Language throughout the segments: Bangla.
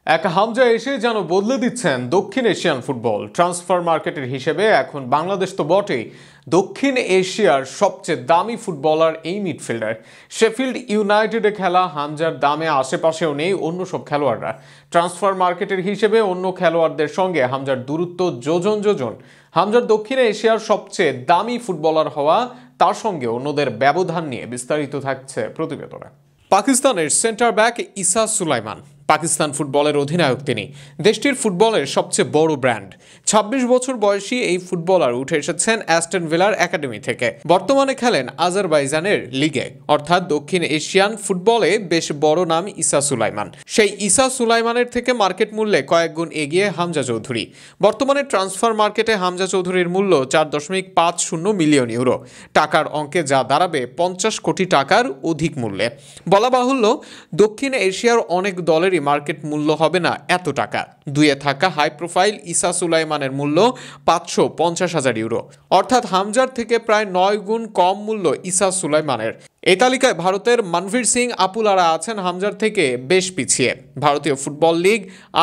এক হামজা এসে যেন বদলে দিচ্ছেন দক্ষিণ এশিয়ান ফুটবল। ট্রান্সফার মার্কেটের হিসেবে এখন বাংলাদেশ তো বটেই, দক্ষিণ এশিয়ার সবচেয়ে দামি ফুটবলার এই মিডফিল্ডার। শেফিল্ড ইউনাইটেডে খেলা হামজার দামে আশেপাশেও নেই অন্য সব খেলোয়াড়রা। ট্রান্সফার মার্কেটের হিসেবে অন্য খেলোয়াড়দের সঙ্গে হামজার দূরত্ব যোজন যোজন। হামজার দক্ষিণ এশিয়ার সবচেয়ে দামি ফুটবলার হওয়া, তার সঙ্গে অন্যদের ব্যবধান নিয়ে বিস্তারিত থাকছে প্রতিবেদনে। পাকিস্তানের সেন্টার ব্যাক ইসা সুলাইমান পাকিস্তান ফুটবলের অধিনায়ক। তিনি দেশটির ফুটবলের সবচেয়ে বড় ব্র্যান্ড। ২৬ বছর বয়সী এই ফুটবলার উঠে এসেছেন অ্যাস্টন ভিলার একাডেমি থেকে। বর্তমানে খেলেন আজারবাইজানের লিগে, অর্থাৎ দক্ষিণ এশিয়ান ফুটবলে বেশ বড় নাম ইসা সুলাইমান। সেই ইসা সুলাইমানের থেকে মার্কেট মূল্যে কয়েক গুণ এগিয়ে হামজা চৌধুরী। বর্তমানে ট্রান্সফার মার্কেটে হামজা চৌধুরীর মূল্য ৪.৫০ মিলিয়ন ইউরো। টাকার অঙ্কে যা দাঁড়াবে ৫০ কোটি টাকার অধিক মূল্যে। বলা বাহুল্য, দক্ষিণ এশিয়ার অনেক দলের মার্কেট মূল্য হবে না এত টাকা। দুয়ে থাকা হাই প্রোফাইল ইসা সুলাইমানের মূল্য ৫৫০,০০০ ইউরো, অর্থাৎ হামজার থেকে প্রায় ৯ গুণ কম মূল্য ইসা সুলাইমানের। এই তালিকায় ভারতের মনভীর সিং আপুলারা আছেন হামজার থেকে বেশ পিছিয়ে। ভারতীয় ফুটবল লিগ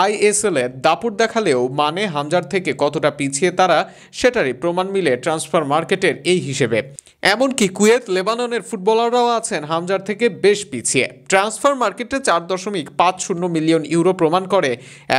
ISL এ দাপট দেখালেও মানে হামজার থেকে কতটা পিছিয়ে তারা, সেটারই প্রমাণ মিলে ট্রান্সফার মার্কেটের এই হিসেবে। এমনকি কুয়েত লেবাননের ফুটবলাররাও আছেন হামজার থেকে বেশ পিছিয়ে। ট্রান্সফার মার্কেটে ৪.৫০ মিলিয়ন ইউরো প্রমাণ করে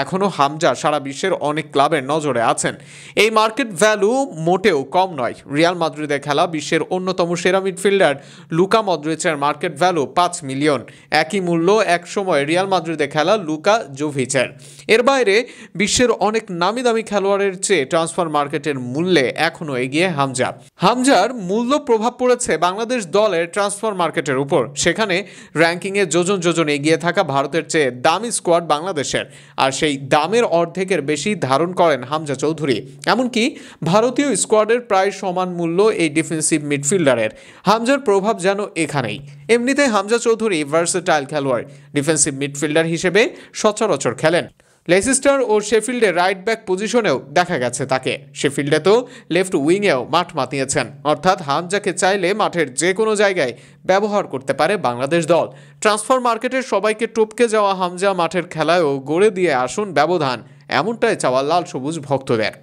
এখনও হামজা সারা বিশ্বের অনেক ক্লাবের নজরে আছেন। এই মার্কেট ভ্যালু মোটেও কম নয়। রিয়াল মাদ্রিদে খেলা বিশ্বের অন্যতম সেরা মিডফিল্ডার লুকা মদ্রিচের মার্কেট ভ্যালু ৫ মিলিয়ন। একই মূল্য একসময় রিয়াল মাদ্রিদে খেলা লুকা জোভিচের। এর বাইরে বিশ্বের অনেক নামি দামি খেলোয়াড়ের চেয়ে ট্রান্সফার মার্কেটের মূল্যে এখনও এগিয়ে হামজা। হামজার মূল্য প্রভাব পড়েছে বাংলাদেশ দলের ট্রান্সফার মার্কেটের উপর। সেখানে র্যাঙ্কিংয়ে যোজন যোজন এগিয়ে থাকা ভারতের চেয়ে দামি স্কোয়াড বাংলাদেশের, আর সেই দামের অর্ধেকের বেশি ধারণ করেন হামজা চৌধুরী। এমনকি ভারতীয় স্কোয়াডের প্রায় সমান মূল্য এই ডিফেন্সিভ মিডফিল্ডারের। হামজার প্রভাব যেন এখানেই। এমনিতে হামজা চৌধুরী ভার্সেটাইল খেলোয়াড়। ডিফেন্সিভ মিডফিল্ডার হিসেবে সচরাচর খেলেন। লেসিস্টার ও শেফিল্ডে রাইট ব্যাক পজিশনেও দেখা গেছে তাকে। শেফিল্ডে তো লেফট উইংয়েও মাঠ মাতিয়েছেন, অর্থাৎ হামজাকে চাইলে মাঠের যে কোনো জায়গায় ব্যবহার করতে পারে বাংলাদেশ দল। ট্রান্সফার মার্কেটের সবাইকে টপকে যাওয়া হামজা মাঠের খেলায়ও গড়ে দিয়ে আসুন ব্যবধান, এমনটাই চাওয়া লাল সবুজ ভক্তদের।